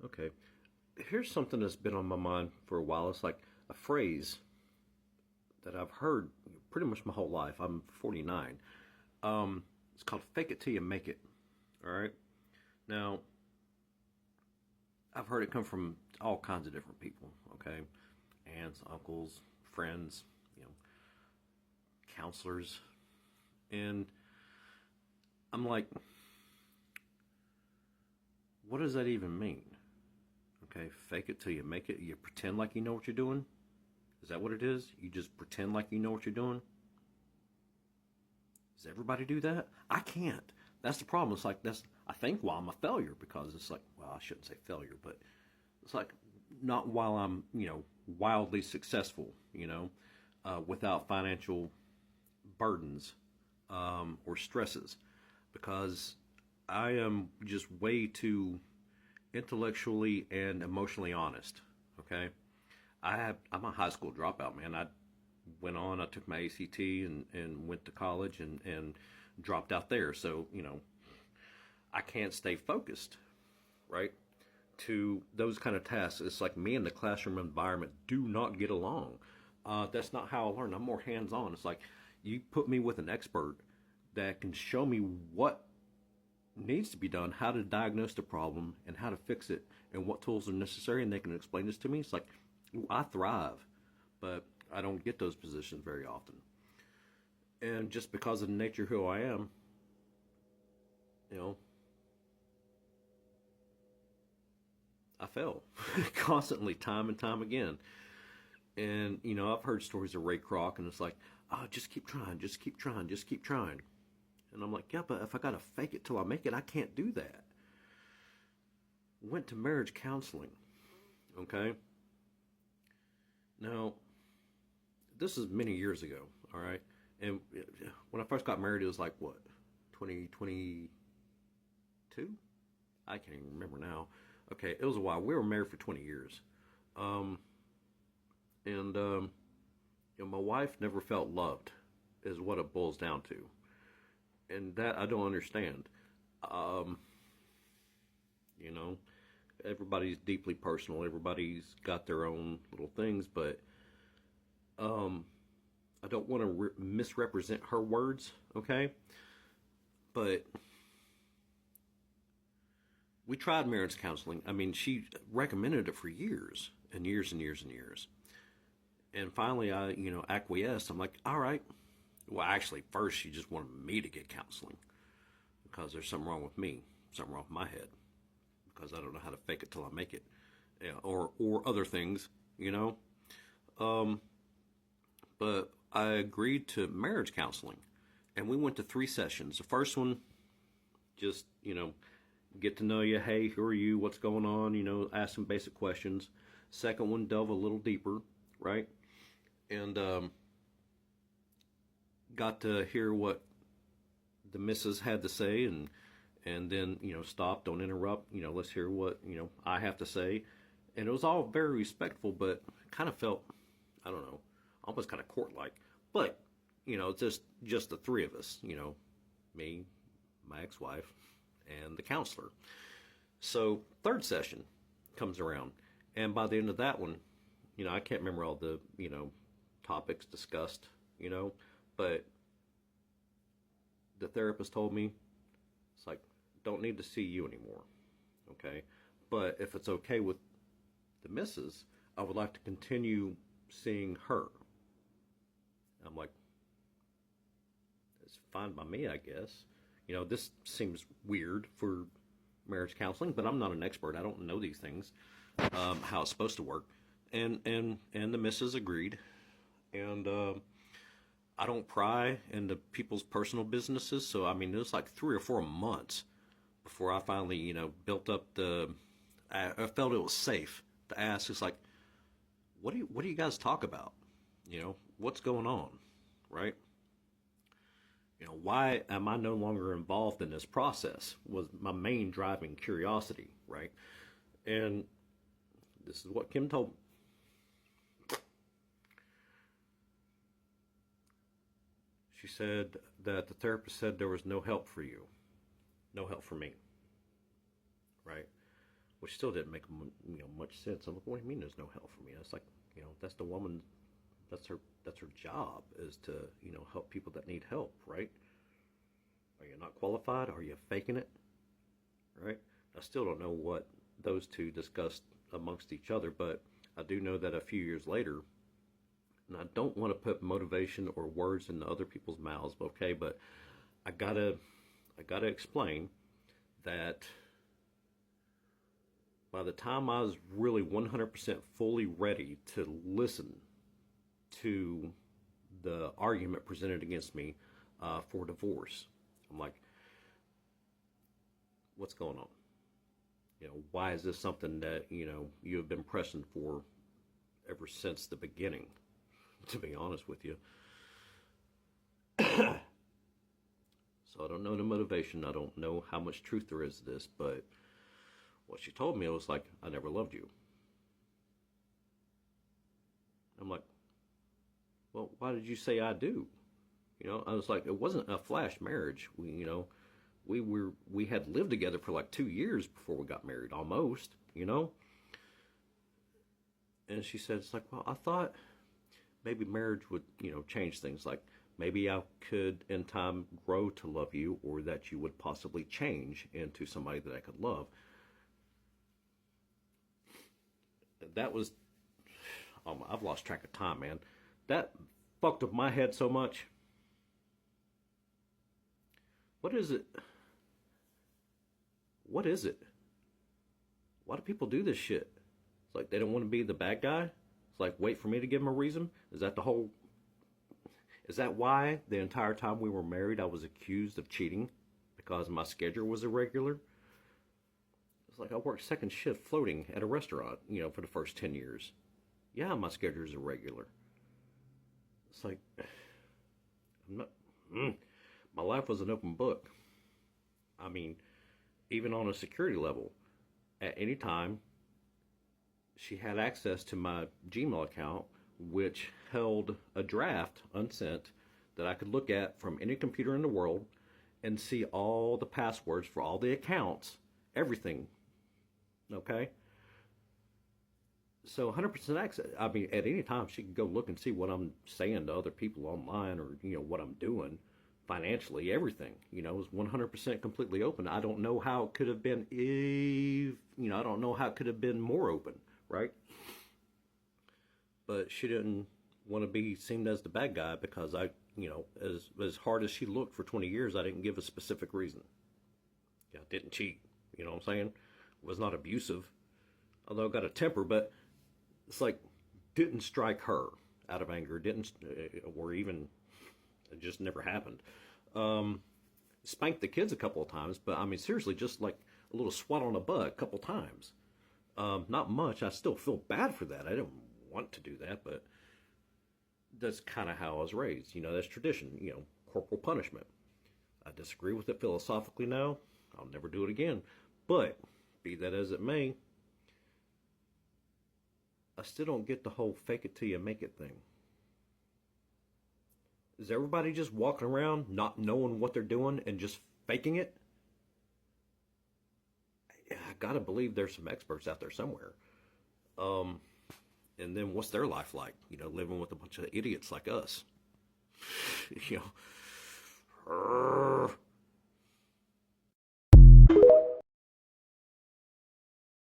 Okay. Here's something that's been on my mind for a while. It's like a phrase that I've heard pretty much my whole life. I'm 49. It's called fake it till you make it. All right. Now, I've heard it come from all kinds of different people. Okay. Aunts, uncles, friends, you know, counselors. And I'm like, what does that even mean? Okay. Fake it till you make it. You pretend like you know what you're doing. Is that what it is? You just pretend like you know what you're doing? Does everybody do that? I can't. That's the problem. It's like that's I think why I'm a failure because it's like well I shouldn't say failure, but it's like not while I'm wildly successful, without financial burdens or stresses, because I am just way too intellectually and emotionally honest. Okay, I'm a high school dropout, man. I took my ACT and went to college and dropped out there. So, I can't stay focused, right? To those kind of tasks. It's like me and the classroom environment do not get along. That's not how I learn. I'm more hands on. It's like you put me with an expert that can show me what needs to be done, how to diagnose the problem, and how to fix it, and what tools are necessary, and they can explain this to me. It's like, I thrive, but I don't get those positions very often. And just because of the nature of who I am, you know, I fail constantly, time and time again. And, I've heard stories of Ray Kroc, and it's like, oh, just keep trying, just keep trying, just keep trying. And I'm like, yeah, but if I got to fake it till I make it, I can't do that. Went to marriage counseling, okay? Now, this is many years ago, all right? And when I first got married, it was like, what, 2022? I can't even remember now. Okay, it was a while. We were married for 20 years. Um, and my wife never felt loved, is what it boils down to. And that I don't understand. Um, you know, everybody's deeply personal. Everybody's got their own little things, but um, I don't want to misrepresent her words, okay? But we tried marriage counseling. I mean, she recommended it for years and years and years and years. And finally, I, acquiesced. I'm like, all right. Well, actually, first she just wanted me to get counseling because there's something wrong with me, something wrong with my head, because I don't know how to fake it till I make it, yeah, or other things, you know. Um, but I agreed to marriage counseling, and we went to 3 sessions. The first one, just get to know you. Hey, who are you? What's going on? Ask some basic questions. Second one, delve a little deeper, right? And got to hear what the missus had to say, and then stop, don't interrupt. Let's hear what I have to say, and it was all very respectful, but kind of felt, I don't know, almost kind of court like. But just the three of us, me, my ex-wife, and the counselor. So third session comes around, and by the end of that one, I can't remember all the topics discussed, but the therapist told me, it's like, don't need to see you anymore, okay? But if it's okay with the missus, I would like to continue seeing her. I'm like, it's fine by me, I guess. This seems weird for marriage counseling, but I'm not an expert. I don't know these things, how it's supposed to work. And the missus agreed, and I don't pry into people's personal businesses, so I mean it was like 3 or 4 months before I finally built up the. I felt it was safe to ask. It's like, what do you guys talk about? What's going on, right? Why am I no longer involved in this process? Was my main driving curiosity, right? And this is what Kim told me. She said that the therapist said there was no help for you, no help for me, right? which still didn't make much sense. I'm like, what do you mean there's no help for me? It's like, that's the woman, that's her job, is to help people that need help, right? Are you not qualified? Are you faking it? Right? I still don't know what those two discussed amongst each other, but I do know that a few years later, and I don't want to put motivation or words into other people's mouths, okay, but I gotta explain that by the time I was really 100% fully ready to listen to the argument presented against me for divorce, I'm like, what's going on? Why is this something that you have been pressing for ever since the beginning? To be honest with you, so I don't know the motivation. I don't know how much truth there is to this, but what she told me, it was like, I never loved you. I'm like, well, why did you say I do? I was like, it wasn't a flash marriage. We had lived together for like 2 years before we got married, almost. And she said, it's like, well, I thought maybe marriage would, change things. Like maybe I could in time grow to love you, or that you would possibly change into somebody that I could love. That was, I've lost track of time, man. That fucked up my head so much. What is it? What is it? Why do people do this shit? It's like they don't want to be the bad guy. It's like, wait for me to give them a reason. Is that why the entire time we were married I was accused of cheating? Because my schedule was irregular? It's like I worked second shift floating at a restaurant, for the first 10 years. Yeah, my schedule is irregular. It's like, my life was an open book. I mean, even on a security level, at any time, she had access to my Gmail account, which held a draft unsent that I could look at from any computer in the world and see all the passwords for all the accounts, everything. Okay? So 100% access. I mean, at any time, she could go look and see what I'm saying to other people online, or, what I'm doing financially, everything. It was 100% completely open. I don't know how it could have been, I don't know how it could have been more open, right? But she didn't want to be seen as the bad guy because I, as hard as she looked for 20 years, I didn't give a specific reason. Yeah, I didn't cheat. You know what I'm saying? Was not abusive. Although I got a temper, but it's like, didn't strike her out of anger, or even, it just never happened. Spanked the kids a couple of times, but I mean, seriously, just like a little swat on the butt a couple times. Not much. I still feel bad for that. I didn't want to do that, but that's kind of how I was raised. That's tradition, corporal punishment. I disagree with it philosophically now. I'll never do it again. But, be that as it may, I still don't get the whole fake it till you make it thing. Is everybody just walking around not knowing what they're doing and just faking it? I gotta believe there's some experts out there somewhere. And then what's their life like? Living with a bunch of idiots like us.